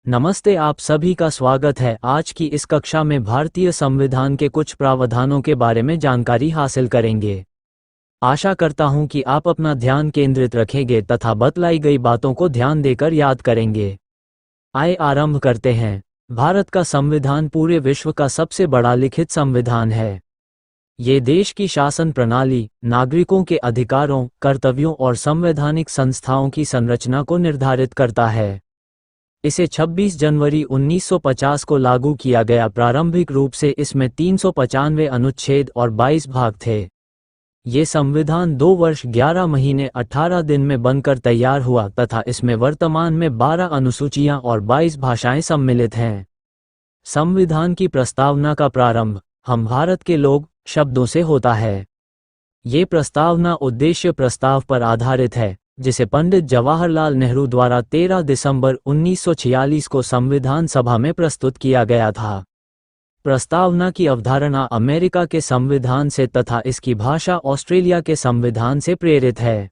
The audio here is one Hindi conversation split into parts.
नमस्ते, आप सभी का स्वागत है। आज की इस कक्षा में भारतीय संविधान के कुछ प्रावधानों के बारे में जानकारी हासिल करेंगे। आशा करता हूं कि आप अपना ध्यान केंद्रित रखेंगे तथा बतलाई गई बातों को ध्यान देकर याद करेंगे। आइए आरंभ करते हैं। भारत का संविधान पूरे विश्व का सबसे बड़ा लिखित संविधान है। ये देश की शासन प्रणाली, नागरिकों के अधिकारों, कर्तव्यों और संवैधानिक संस्थाओं की संरचना को निर्धारित करता है। इसे 26 जनवरी 1950 को लागू किया गया। प्रारंभिक रूप से इसमें 395 अनुच्छेद और 22 भाग थे। ये संविधान 2 वर्ष 11 महीने 18 दिन में बनकर तैयार हुआ तथा इसमें वर्तमान में 12 अनुसूचियां और 22 भाषाएं सम्मिलित हैं। संविधान की प्रस्तावना का प्रारंभ "हम भारत के लोग" शब्दों से होता है। ये प्रस्तावना उद्देश्य प्रस्ताव पर आधारित है, जिसे पंडित जवाहरलाल नेहरू द्वारा 13 दिसंबर 1946 को संविधान सभा में प्रस्तुत किया गया था। प्रस्तावना की अवधारणा अमेरिका के संविधान से तथा इसकी भाषा ऑस्ट्रेलिया के संविधान से प्रेरित है।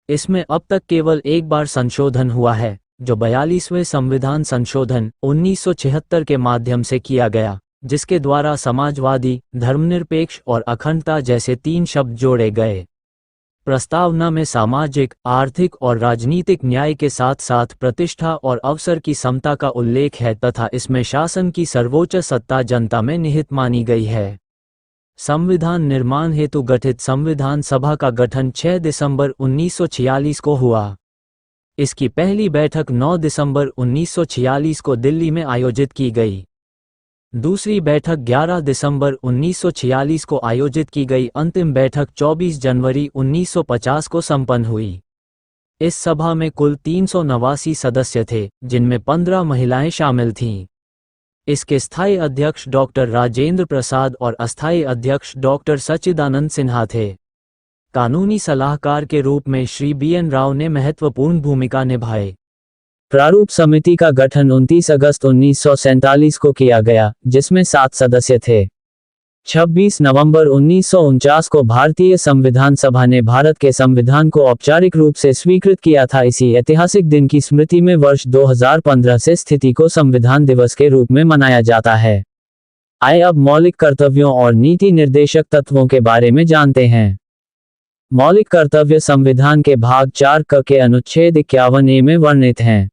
इसमें अब तक केवल एक बार संशोधन हुआ है, जो 42वें संविधान संशोधन 1976 के माध्यम से किया गया, जिसके द्वारा समाजवादी, धर्मनिरपेक्ष और अखंडता जैसे 3 शब्द जोड़े गए। प्रस्तावना में सामाजिक, आर्थिक और राजनीतिक न्याय के साथ साथ प्रतिष्ठा और अवसर की समता का उल्लेख है तथा इसमें शासन की सर्वोच्च सत्ता जनता में निहित मानी गई है। संविधान निर्माण हेतु गठित संविधान सभा का गठन 6 दिसंबर 1946 को हुआ। इसकी पहली बैठक 9 दिसंबर 1946 को दिल्ली में आयोजित की गई। दूसरी बैठक 11 दिसंबर 1946 को आयोजित की गई। अंतिम बैठक 24 जनवरी 1950 को संपन्न हुई। इस सभा में कुल 389 सदस्य थे, जिनमें 15 महिलाएं शामिल थीं। इसके स्थायी अध्यक्ष डॉक्टर राजेंद्र प्रसाद और अस्थायी अध्यक्ष डॉक्टर सच्चिदानंद सिन्हा थे। कानूनी सलाहकार के रूप में श्री BN राव ने महत्वपूर्ण भूमिका निभाई। प्रारूप समिति का गठन 29 अगस्त 1947 को किया गया, जिसमें 7 सदस्य थे। 26 नवंबर 1949 को भारतीय संविधान सभा ने भारत के संविधान को औपचारिक रूप से स्वीकृत किया था। इसी ऐतिहासिक दिन की स्मृति में वर्ष 2015 से स्थिति को संविधान दिवस के रूप में मनाया जाता है। आइए अब मौलिक कर्तव्यों और नीति निर्देशक तत्वों के बारे में जानते हैं। मौलिक कर्तव्य संविधान के भाग 4 क के अनुच्छेद 51A में वर्णित हैं।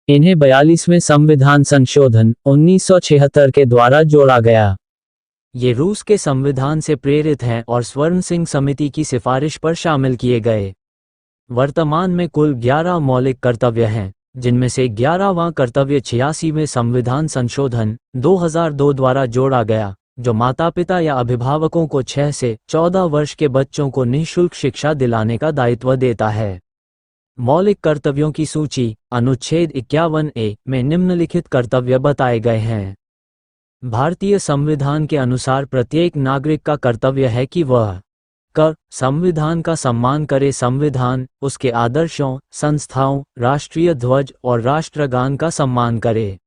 इन्हें 42वें संविधान संशोधन 1976 के द्वारा जोड़ा गया। ये रूस के संविधान से प्रेरित हैं और स्वर्ण सिंह समिति की सिफारिश पर शामिल किए गए। वर्तमान में कुल 11 मौलिक कर्तव्य हैं, जिनमें से 11वां कर्तव्य 86वें संविधान संशोधन 2002 द्वारा जोड़ा गया, जो माता पिता या अभिभावकों को 6 से 14 वर्ष के बच्चों को निःशुल्क शिक्षा दिलाने का दायित्व देता है। मौलिक कर्तव्यों की सूची अनुच्छेद 51A में निम्नलिखित कर्तव्य बताए गए हैं। भारतीय संविधान के अनुसार प्रत्येक नागरिक का कर्तव्य है कि वह क संविधान का सम्मान करे, संविधान, उसके आदर्शों, संस्थाओं, राष्ट्रीय ध्वज और राष्ट्रगान का सम्मान करे।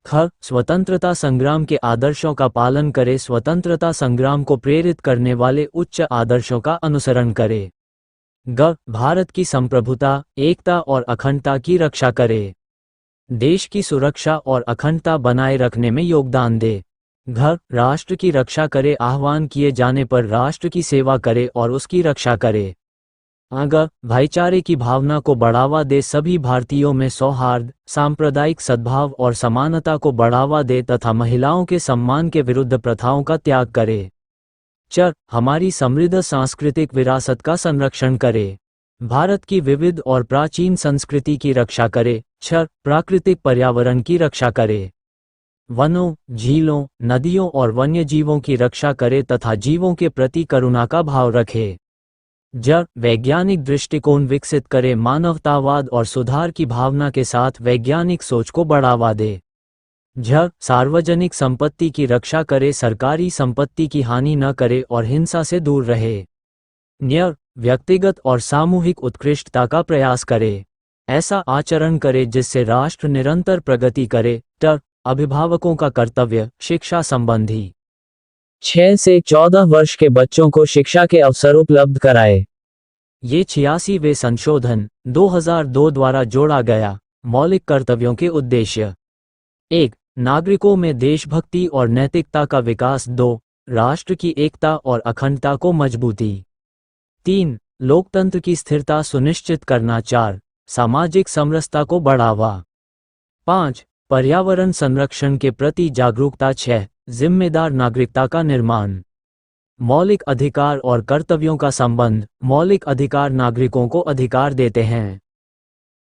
ख स्वतंत्रता संग्राम के आदर्शों का पालन करे, स्वतंत्रता संग्राम को प्रेरित करने वाले उच्च आदर्शों का अनुसरण करे। ग भारत की संप्रभुता, एकता और अखंडता की रक्षा करे, देश की सुरक्षा और अखंडता बनाए रखने में योगदान दे। घ राष्ट्र की रक्षा करे, आह्वान किए जाने पर राष्ट्र की सेवा करे और उसकी रक्षा करे। अग भाईचारे की भावना को बढ़ावा दे, सभी भारतीयों में सौहार्द, सांप्रदायिक सद्भाव और समानता को बढ़ावा दे तथा महिलाओं के सम्मान के विरुद्ध प्रथाओं का त्याग करे। च हमारी समृद्ध सांस्कृतिक विरासत का संरक्षण करे, भारत की विविध और प्राचीन संस्कृति की रक्षा करे। छ प्राकृतिक पर्यावरण की रक्षा करे, वनों, झीलों, नदियों और वन्यजीवों की रक्षा करे तथा जीवों के प्रति करुणा का भाव रखे। ज वैज्ञानिक दृष्टिकोण विकसित करे, मानवतावाद और सुधार की भावना के साथ वैज्ञानिक सोच को बढ़ावा दे। झ सार्वजनिक संपत्ति की रक्षा करे, सरकारी संपत्ति की हानि न करे और हिंसा से दूर रहे। न्य व्यक्तिगत और सामूहिक उत्कृष्टता का प्रयास करे, ऐसा आचरण करे जिससे राष्ट्र निरंतर प्रगति करे। ट अभिभावकों का कर्तव्य शिक्षा संबंधी 6 से 14 वर्ष के बच्चों को शिक्षा के अवसर उपलब्ध कराए। ये 86वें संशोधन 2002 द्वारा जोड़ा गया। मौलिक कर्तव्यों के उद्देश्य। 1. नागरिकों में देशभक्ति और नैतिकता का विकास। 2. राष्ट्र की एकता और अखंडता को मजबूती। 3. लोकतंत्र की स्थिरता सुनिश्चित करना। 4. सामाजिक समरसता को बढ़ावा। 5. पर्यावरण संरक्षण के प्रति जागरूकता। 6. जिम्मेदार नागरिकता का निर्माण। मौलिक अधिकार और कर्तव्यों का संबंध। मौलिक अधिकार नागरिकों को अधिकार देते हैं,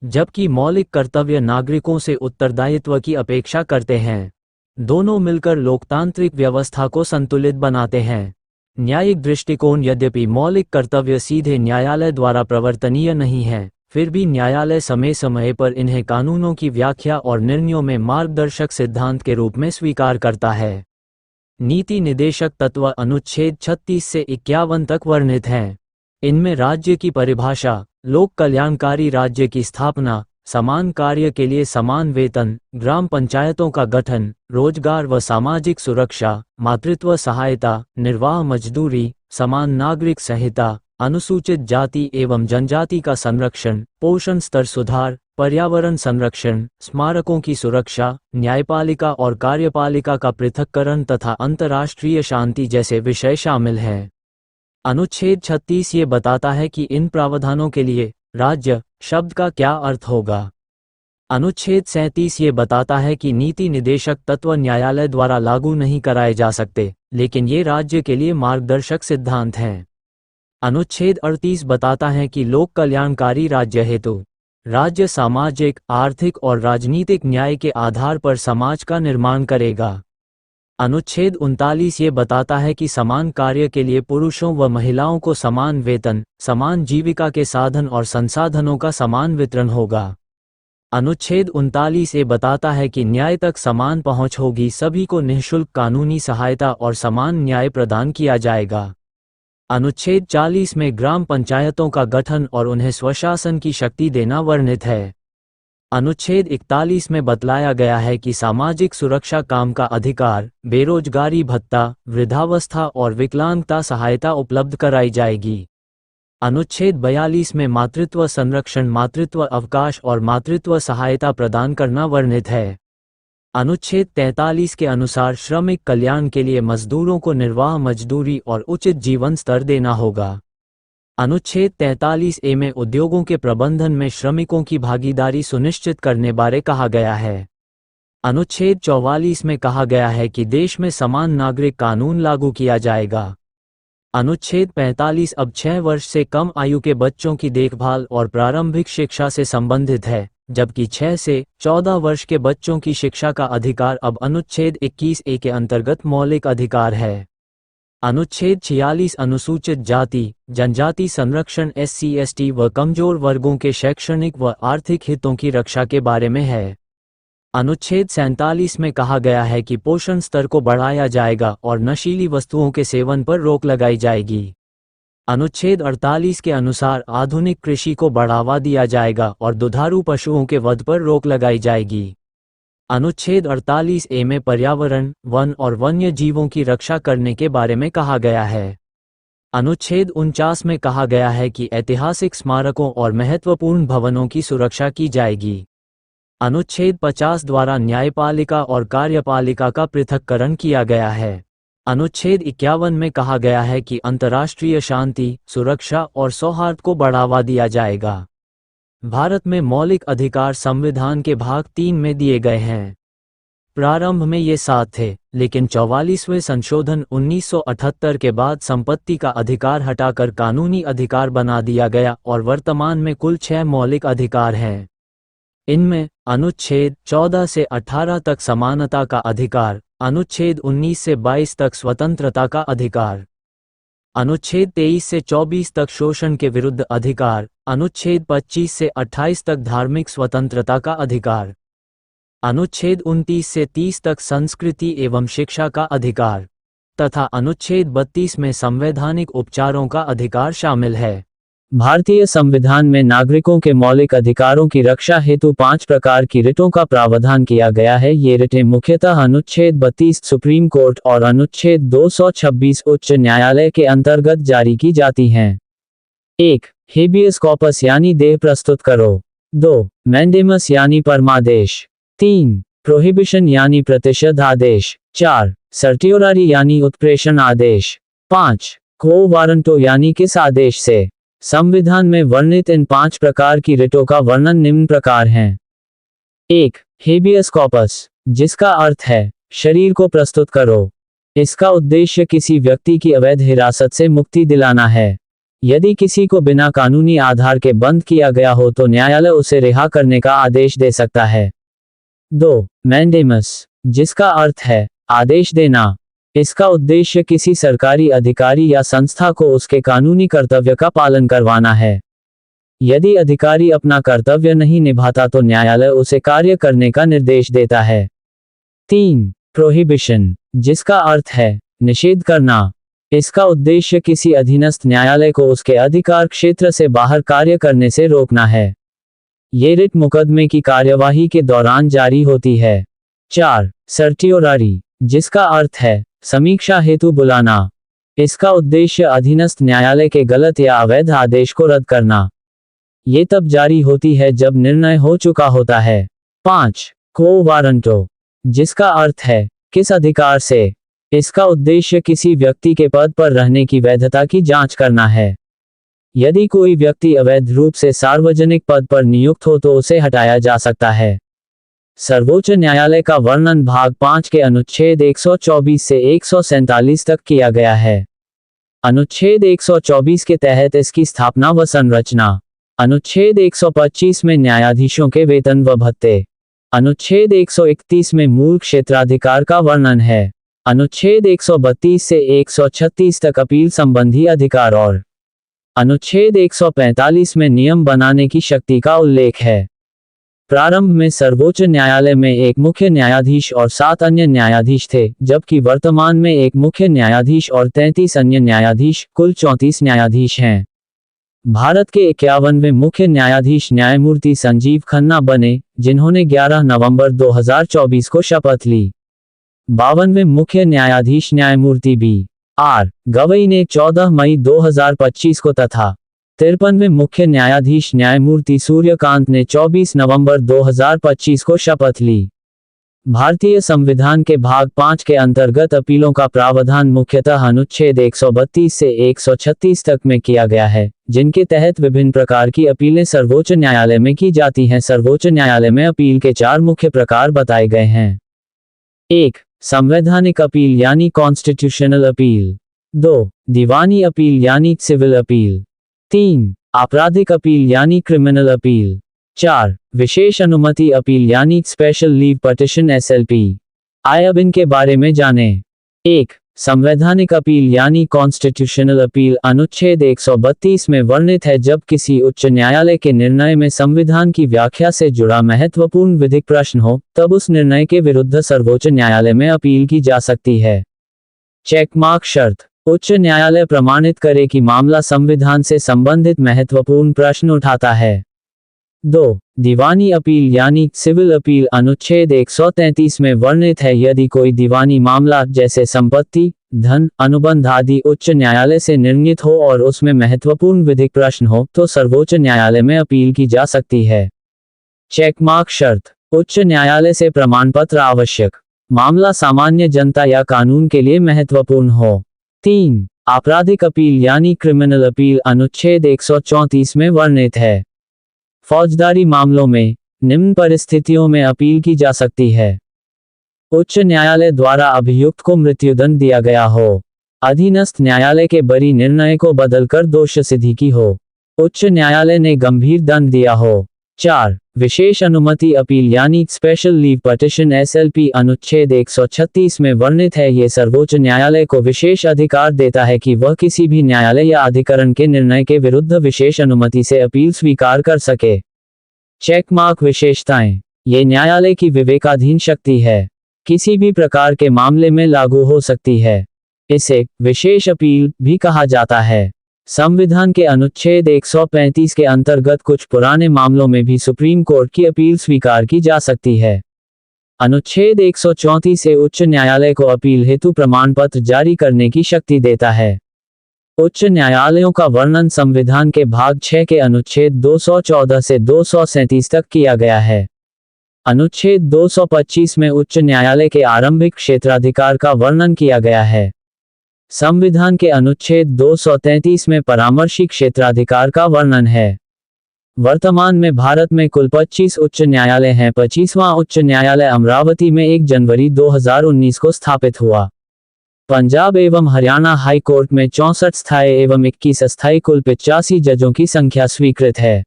जबकि मौलिक कर्तव्य नागरिकों से उत्तरदायित्व की अपेक्षा करते हैं। दोनों मिलकर लोकतांत्रिक व्यवस्था को संतुलित बनाते हैं। न्यायिक दृष्टिकोण। यद्यपि मौलिक कर्तव्य सीधे न्यायालय द्वारा प्रवर्तनीय नहीं है, फिर भी न्यायालय समय समय पर इन्हें कानूनों की व्याख्या और निर्णयों में मार्गदर्शक सिद्धांत के रूप में स्वीकार करता है। नीति निदेशक तत्व अनुच्छेद 36 से 51 तक वर्णित हैं। इनमें राज्य की परिभाषा, लोक कल्याणकारी राज्य की स्थापना, समान कार्य के लिए समान वेतन, ग्राम पंचायतों का गठन, रोजगार व सामाजिक सुरक्षा, मातृत्व सहायता, निर्वाह मजदूरी, समान नागरिक संहिता, अनुसूचित जाति एवं जनजाति का संरक्षण, पोषण स्तर सुधार, पर्यावरण संरक्षण, स्मारकों की सुरक्षा, न्यायपालिका और कार्यपालिका का पृथक्करण तथा अंतर्राष्ट्रीय शांति जैसे विषय शामिल हैं। अनुच्छेद 36 ये बताता है कि इन प्रावधानों के लिए राज्य शब्द का क्या अर्थ होगा। अनुच्छेद 37 ये बताता है कि नीति निदेशक तत्व न्यायालय द्वारा लागू नहीं कराए जा सकते, लेकिन ये राज्य के लिए मार्गदर्शक सिद्धांत हैं। अनुच्छेद 38 बताता है कि लोक कल्याणकारी राज्य हेतु राज्य सामाजिक, आर्थिक और राजनीतिक न्याय के आधार पर समाज का निर्माण करेगा। अनुच्छेद 39 ये बताता है कि समान कार्य के लिए पुरुषों व महिलाओं को समान वेतन, समान जीविका के साधन और संसाधनों का समान वितरण होगा। अनुच्छेद 39 ये बताता है कि न्याय तक समान पहुंच होगी, सभी को निःशुल्क कानूनी सहायता और समान न्याय प्रदान किया जाएगा। अनुच्छेद 40 में ग्राम पंचायतों का गठन और उन्हें स्वशासन की शक्ति देना वर्णित है। अनुच्छेद 41 में बतलाया गया है कि सामाजिक सुरक्षा काम का अधिकार, बेरोजगारी भत्ता, वृद्धावस्था और विकलांगता सहायता उपलब्ध कराई जाएगी। अनुच्छेद 42 में मातृत्व संरक्षण, मातृत्व अवकाश और मातृत्व सहायता प्रदान करना वर्णित है। अनुच्छेद 43 के अनुसार श्रमिक कल्याण के लिए मजदूरों को निर्वाह मजदूरी और उचित जीवन स्तर देना होगा। अनुच्छेद 43A में उद्योगों के प्रबंधन में श्रमिकों की भागीदारी सुनिश्चित करने बारे कहा गया है। अनुच्छेद 44 में कहा गया है कि देश में समान नागरिक कानून लागू किया जाएगा। अनुच्छेद 45 अब 6 वर्ष से कम आयु के बच्चों की देखभाल और प्रारंभिक शिक्षा से संबंधित है, जबकि 6 से 14 वर्ष के बच्चों की शिक्षा का अधिकार अब अनुच्छेद 21A के अंतर्गत मौलिक अधिकार है। अनुच्छेद 46 अनुसूचित जाति, जनजाति संरक्षण SC/ST व कमजोर वर्गों के शैक्षणिक व आर्थिक हितों की रक्षा के बारे में है। अनुच्छेद 47 में कहा गया है कि पोषण स्तर को बढ़ाया जाएगा और नशीली वस्तुओं के सेवन पर रोक लगाई जाएगी। अनुच्छेद 48 के अनुसार आधुनिक कृषि को बढ़ावा दिया जाएगा और दुधारू पशुओं के वध पर रोक लगाई जाएगी। अनुच्छेद 48A में पर्यावरण, वन और वन्य जीवों की रक्षा करने के बारे में कहा गया है। अनुच्छेद 49 में कहा गया है कि ऐतिहासिक स्मारकों और महत्वपूर्ण भवनों की सुरक्षा की जाएगी। अनुच्छेद 50 द्वारा न्यायपालिका और कार्यपालिका का पृथक्करण किया गया है। अनुच्छेद 51 में कहा गया है कि अंतर्राष्ट्रीय शांति, सुरक्षा और सौहार्द को बढ़ावा दिया जाएगा। भारत में मौलिक अधिकार संविधान के भाग 3 में दिए गए हैं। प्रारंभ में ये 7 थे, लेकिन 44वें संशोधन 1978 के बाद संपत्ति का अधिकार हटाकर कानूनी अधिकार बना दिया गया और वर्तमान में कुल 6 मौलिक अधिकार हैं। इनमें अनुच्छेद 14 से 18 तक समानता का अधिकार, अनुच्छेद 19 से 22 तक स्वतंत्रता का अधिकार, अनुच्छेद 23 से 24 तक शोषण के विरुद्ध अधिकार, अनुच्छेद 25 से 28 तक धार्मिक स्वतंत्रता का अधिकार, अनुच्छेद 29 से 30 तक संस्कृति एवं शिक्षा का अधिकार तथा अनुच्छेद 32 में संवैधानिक उपचारों का अधिकार शामिल है। भारतीय संविधान में नागरिकों के मौलिक अधिकारों की रक्षा हेतु 5 प्रकार की रिटों का प्रावधान किया गया है। ये रिटें मुख्यतः अनुच्छेद 32 सुप्रीम कोर्ट और अनुच्छेद 226 उच्च न्यायालय के अंतर्गत जारी की जाती हैं। 1. हेबियस कॉर्पस यानी देह प्रस्तुत करो। 2. मैंडेमस यानी परमादेश। 3. प्रोहिबिशन यानी प्रतिषेध आदेश। 4. सर्टियोरारी यानी उत्प्रेषण आदेश। 5. क्वो वारंटो यानी किस आदेश से। संविधान में वर्णित इन 5 प्रकार की रिटों का वर्णन निम्न प्रकार हैं। 1. हेबियस कॉर्पस, जिसका अर्थ है शरीर को प्रस्तुत करो। इसका उद्देश्य किसी व्यक्ति की अवैध हिरासत से मुक्ति दिलाना है। यदि किसी को बिना कानूनी आधार के बंद किया गया हो तो न्यायालय उसे रिहा करने का आदेश दे सकता है। 2. मैंडेमस, जिसका अर्थ है आदेश देना। इसका उद्देश्य किसी सरकारी अधिकारी या संस्था को उसके कानूनी कर्तव्य का पालन करवाना है। यदि अधिकारी अपना कर्तव्य नहीं निभाता तो न्यायालय उसे कार्य करने का निर्देश देता है। 3. प्रोहिबिशन, जिसका अर्थ है निषेध करना। इसका उद्देश्य किसी अधीनस्थ न्यायालय को उसके अधिकार क्षेत्र से बाहर कार्य करने से रोकना है। ये रिट मुकदमे की कार्यवाही के दौरान जारी होती है। 4. सर्टियोरारी, जिसका अर्थ है समीक्षा हेतु बुलाना। इसका उद्देश्य अधीनस्थ न्यायालय के गलत या अवैध आदेश को रद्द करना। ये तब जारी होती है जब निर्णय हो चुका होता है। 5. क्वो वारंटो, जिसका अर्थ है किस अधिकार से। इसका उद्देश्य किसी व्यक्ति के पद पर रहने की वैधता की जांच करना है। यदि कोई व्यक्ति अवैध रूप से सार्वजनिक पद पर नियुक्त हो तो उसे हटाया जा सकता है। सर्वोच्च न्यायालय का वर्णन भाग 5 के अनुच्छेद 124 से 147 तक किया गया है। अनुच्छेद 124 के तहत इसकी स्थापना व संरचना। अनुच्छेद 125 में न्यायाधीशों के वेतन व भत्ते। अनुच्छेद 131 में मूल क्षेत्राधिकार का वर्णन है। अनुच्छेद 132 से 136 तक अपील संबंधी अधिकार और अनुच्छेद 145 में नियम बनाने की शक्ति का उल्लेख है। प्रारंभ में सर्वोच्च न्यायालय में एक मुख्य न्यायाधीश और 7 अन्य न्यायाधीश थे, जबकि वर्तमान में एक मुख्य न्यायाधीश और 33 अन्य न्यायाधीश, कुल 34 न्यायाधीश हैं। भारत के 51वें मुख्य न्यायाधीश न्यायमूर्ति संजीव खन्ना बने, जिन्होंने 11 नवंबर 2024 को शपथ ली। 52वें मुख्य न्यायाधीश न्यायमूर्ति बी.आर. गवई ने 14 मई 2025 को तथा 53वें मुख्य न्यायाधीश न्यायमूर्ति सूर्यकांत ने 24 नवंबर 2025 को शपथ ली। भारतीय संविधान के भाग 5 के अंतर्गत अपीलों का प्रावधान मुख्यतः अनुच्छेद 132 से 136 तक में किया गया है, जिनके तहत विभिन्न प्रकार की अपीलें सर्वोच्च न्यायालय में की जाती हैं। सर्वोच्च न्यायालय में अपील के 4 मुख्य प्रकार बताए गए हैं। 1. संवैधानिक अपील यानी कॉन्स्टिट्यूशनल अपील। 2. दीवानी अपील यानी सिविल अपील। 3. आपराधिक अपील यानी क्रिमिनल अपील। 4. विशेष अनुमति अपील यानी स्पेशल लीव पिटीशन SLP। आइए अब इनके बारे में जानें। 1. संवैधानिक अपील यानी कॉन्स्टिट्यूशनल अपील अनुच्छेद 132 में वर्णित है। जब किसी उच्च न्यायालय के निर्णय में संविधान की व्याख्या से जुड़ा महत्वपूर्ण विधिक प्रश्न हो, तब उस निर्णय के विरुद्ध सर्वोच्च न्यायालय में अपील की जा सकती है। चेकमार्क शर्त: उच्च न्यायालय प्रमाणित करे कि मामला संविधान से संबंधित महत्वपूर्ण प्रश्न उठाता है। 2. दीवानी अपील यानी सिविल अपील अनुच्छेद 133 में वर्णित है। यदि कोई दीवानी मामला जैसे संपत्ति, धन, अनुबंध आदि उच्च न्यायालय से निर्णीत हो और उसमें महत्वपूर्ण विधिक प्रश्न हो, तो सर्वोच्च न्यायालय में अपील की जा सकती है। चेकमार्क शर्त: उच्च न्यायालय से प्रमाण पत्र आवश्यक। मामला सामान्य जनता या कानून के लिए महत्वपूर्ण हो। 3. आपराधिक अपील यानी क्रिमिनल अपील अनुच्छेद 134 में वर्णित है। फौजदारी मामलों में निम्न परिस्थितियों में अपील की जा सकती है: उच्च न्यायालय द्वारा अभियुक्त को मृत्युदंड दिया गया हो, अधीनस्थ न्यायालय के बरी निर्णय को बदलकर दोष सिद्धि की हो, उच्च न्यायालय ने गंभीर दंड दिया हो। 4. विशेष अनुमति अपील यानी स्पेशल लीव पिटीशन SLP अनुच्छेद 136 में वर्णित है। ये सर्वोच्च न्यायालय को विशेष अधिकार देता है कि वह किसी भी न्यायालय या अधिकरण के निर्णय के विरुद्ध विशेष अनुमति से अपील स्वीकार कर सके। चेकमार्क विशेषताएं: ये न्यायालय की विवेकाधीन शक्ति है, किसी भी प्रकार के मामले में लागू हो सकती है। इसे विशेष अपील भी कहा जाता है। संविधान के अनुच्छेद 135 के अंतर्गत कुछ पुराने मामलों में भी सुप्रीम कोर्ट की अपील स्वीकार की जा सकती है। अनुच्छेद 134 से उच्च न्यायालय को अपील हेतु प्रमाण पत्र जारी करने की शक्ति देता है। उच्च न्यायालयों का वर्णन संविधान के भाग 6 के अनुच्छेद 214 से 237 तक किया गया है। अनुच्छेद 225 में उच्च न्यायालय के आरंभिक क्षेत्राधिकार का वर्णन किया गया है। संविधान के अनुच्छेद 233 में परामर्शी क्षेत्राधिकार का वर्णन है। वर्तमान में भारत में कुल 25 उच्च न्यायालय हैं। 25वां उच्च न्यायालय अमरावती में 1 जनवरी 2019 को स्थापित हुआ। पंजाब एवं हरियाणा हाई कोर्ट में 64 स्थायी एवं 21 अस्थायी कुल 85 जजों की संख्या स्वीकृत है।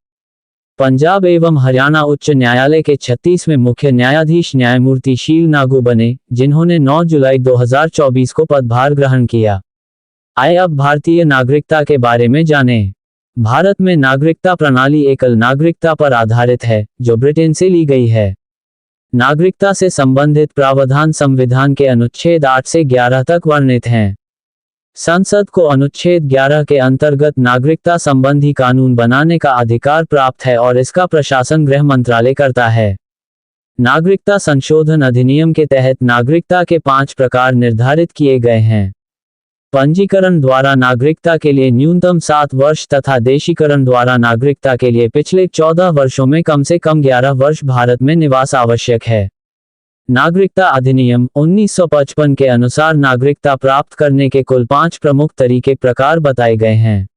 पंजाब एवं हरियाणा उच्च न्यायालय के 36वें मुख्य न्यायाधीश न्यायमूर्ति शील नागू बने, जिन्होंने 9 जुलाई 2024 को पदभार ग्रहण किया। आइए अब भारतीय नागरिकता के बारे में जानें। भारत में नागरिकता प्रणाली एकल नागरिकता पर आधारित है, जो ब्रिटेन से ली गई है। नागरिकता से संबंधित प्रावधान संविधान के अनुच्छेद 8 से 11 तक वर्णित हैं। संसद को अनुच्छेद 11 के अंतर्गत नागरिकता संबंधी कानून बनाने का अधिकार प्राप्त है और इसका प्रशासन गृह मंत्रालय करता है। नागरिकता संशोधन अधिनियम के तहत नागरिकता के 5 प्रकार निर्धारित किए गए हैं। पंजीकरण द्वारा नागरिकता के लिए न्यूनतम 7 वर्ष तथा देशीकरण द्वारा नागरिकता के लिए पिछले 14 वर्षों में कम से कम 11 वर्ष भारत में निवास आवश्यक है। नागरिकता अधिनियम 1955 के अनुसार नागरिकता प्राप्त करने के कुल 5 प्रमुख तरीके प्रकार बताए गए हैं।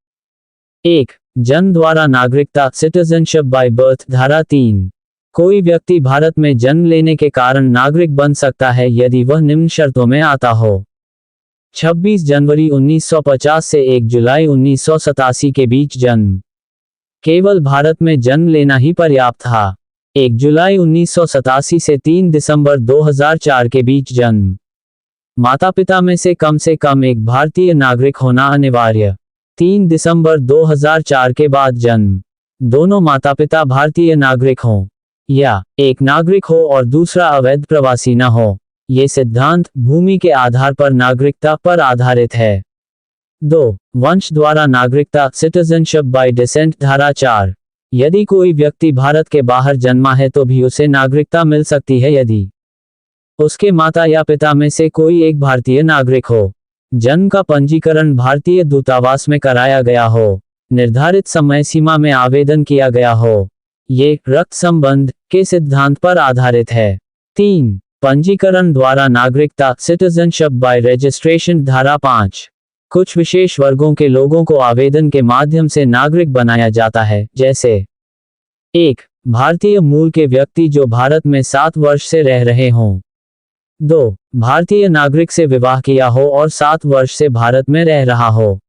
1. जन्म द्वारा नागरिकता सिटीजनशिप बाय बर्थ धारा 3। कोई व्यक्ति भारत में जन्म लेने के कारण नागरिक बन सकता है यदि वह निम्न शर्तों में आता हो। 26 जनवरी 1950 से 1 जुलाई 1987 के बीच जन्म। केवल भारत में जन्म लेना ही पर्याप्त था। 1 जुलाई 1987 से 3 दिसंबर 2004 के बीच जन्म। माता पिता में से कम एक भारतीय नागरिक होना अनिवार्य। 3 दिसंबर 2004 के बाद जन्म। दोनों माता पिता भारतीय नागरिक हों या एक नागरिक हो और दूसरा अवैध प्रवासी न हो। ये सिद्धांत भूमि के आधार पर नागरिकता पर आधारित है। 2. वंश द्वारा नागरिकता सिटीजनशिप बाय डिसेंट धारा 4। यदि कोई व्यक्ति भारत के बाहर जन्मा है तो भी उसे नागरिकता मिल सकती है यदि उसके माता या पिता में से कोई एक भारतीय नागरिक हो, जन्म का पंजीकरण भारतीय दूतावास में कराया गया हो, निर्धारित समय सीमा में आवेदन किया गया हो। ये रक्त संबंध के सिद्धांत पर आधारित है। 3. पंजीकरण द्वारा नागरिकता सिटीजनशिप बाय रजिस्ट्रेशन धारा 5। कुछ विशेष वर्गों के लोगों को आवेदन के माध्यम से नागरिक बनाया जाता है, जैसे 1. भारतीय मूल के व्यक्ति जो भारत में 7 वर्ष से रह रहे हों। 2. भारतीय नागरिक से विवाह किया हो और 7 वर्ष से भारत में रह रहा हो।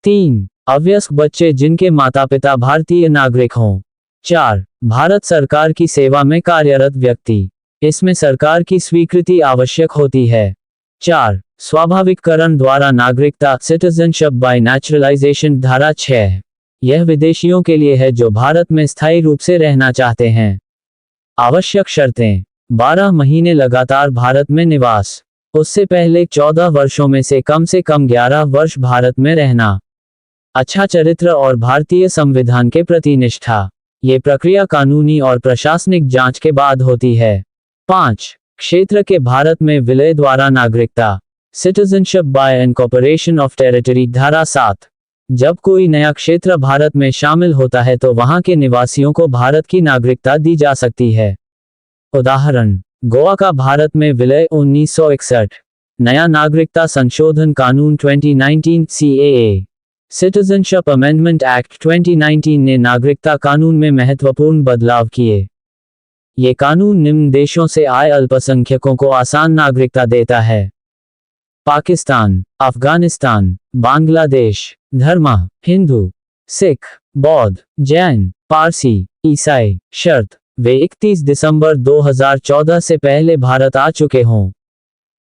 3. अवयस्क बच्चे जिनके माता पिता भारतीय नागरिक हों। 4. भारत सरकार की सेवा में कार्यरत व्यक्ति, इसमें सरकार की स्वीकृति आवश्यक होती है। 4. स्वाभाविककरण द्वारा नागरिकता सिटीजनशिप बाय नेचुरलाइजेशन धारा 6। यह विदेशियों के लिए है जो भारत में स्थायी रूप से रहना चाहते हैं। आवश्यक शर्तें: 12 महीने लगातार भारत में निवास, उससे पहले 14 वर्षों में से कम 11 वर्ष भारत में रहना, अच्छा चरित्र और भारतीय संविधान के प्रति निष्ठा। ये प्रक्रिया कानूनी और प्रशासनिक जांच के बाद होती है। 5. क्षेत्र के भारत में विलय द्वारा नागरिकता citizenship by incorporation of territory धारा 7। जब कोई नया क्षेत्र भारत में शामिल होता है तो वहां के निवासियों को भारत की नागरिकता दी जा सकती है। उदाहरण: गोवा का भारत में विलय 1961, नया नागरिकता संशोधन कानून 2019 CAA, सिटीजनशिप अमेंडमेंट एक्ट 2019 ने नागरिकता कानून में महत्वपूर्ण बदलाव किए। ये कानून निम्न देशों से आए अल्पसंख्यकों को आसान नागरिकता देता है: पाकिस्तान, अफगानिस्तान, बांग्लादेश। धर्म: हिंदू, सिख, बौद्ध, जैन, पारसी, ईसाई। शर्त: वे 31 दिसंबर 2014 से पहले भारत आ चुके हों।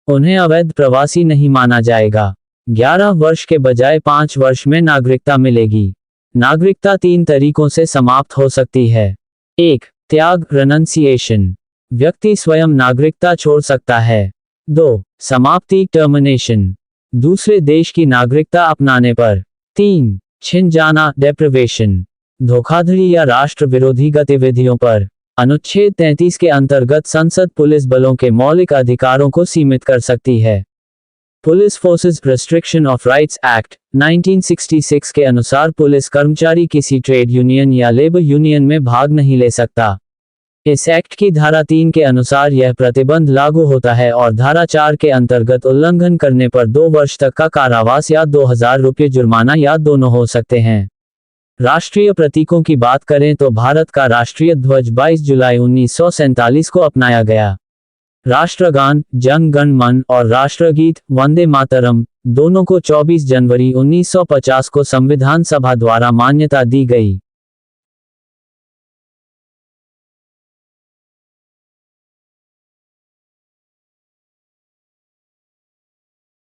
उन्हें अवैध प्रवासी नहीं माना जाएगा। 11 वर्ष के बजाय 5 वर्ष में नागरिकता मिलेगी। नागरिकता 3 तरीकों से समाप्त हो सकती है। 1. त्याग रेनंसिएशन, व्यक्ति स्वयं नागरिकता छोड़ सकता है। 2. समाप्ति टर्मिनेशन, दूसरे देश की नागरिकता अपनाने पर। 3. छिन जाना डेप्रिवेशन, धोखाधड़ी या राष्ट्र विरोधी गतिविधियों पर। अनुच्छेद 33 के अंतर्गत संसद पुलिस बलों के मौलिक अधिकारों को सीमित कर सकती है। Police forces restriction of rights act 1966 के अनुसार पुलिस कर्मचारी किसी ट्रेड यूनियन या लेबर यूनियन में भाग नहीं ले सकता। इस एक्ट की धारा 3 के अनुसार यह प्रतिबंध लागू होता है और धारा 4 के अंतर्गत उल्लंघन करने पर 2 वर्ष तक का कारावास या 2000 रुपये जुर्माना या दोनों हो सकते हैं। राष्ट्रीय प्रतीकों की बात करें तो भारत का राष्ट्रीय ध्वज 22 जुलाई 1947 को अपनाया गया। राष्ट्रगान जन गण मन और राष्ट्रगीत वंदे मातरम दोनों को 24 जनवरी 1950 को संविधान सभा द्वारा मान्यता दी गई।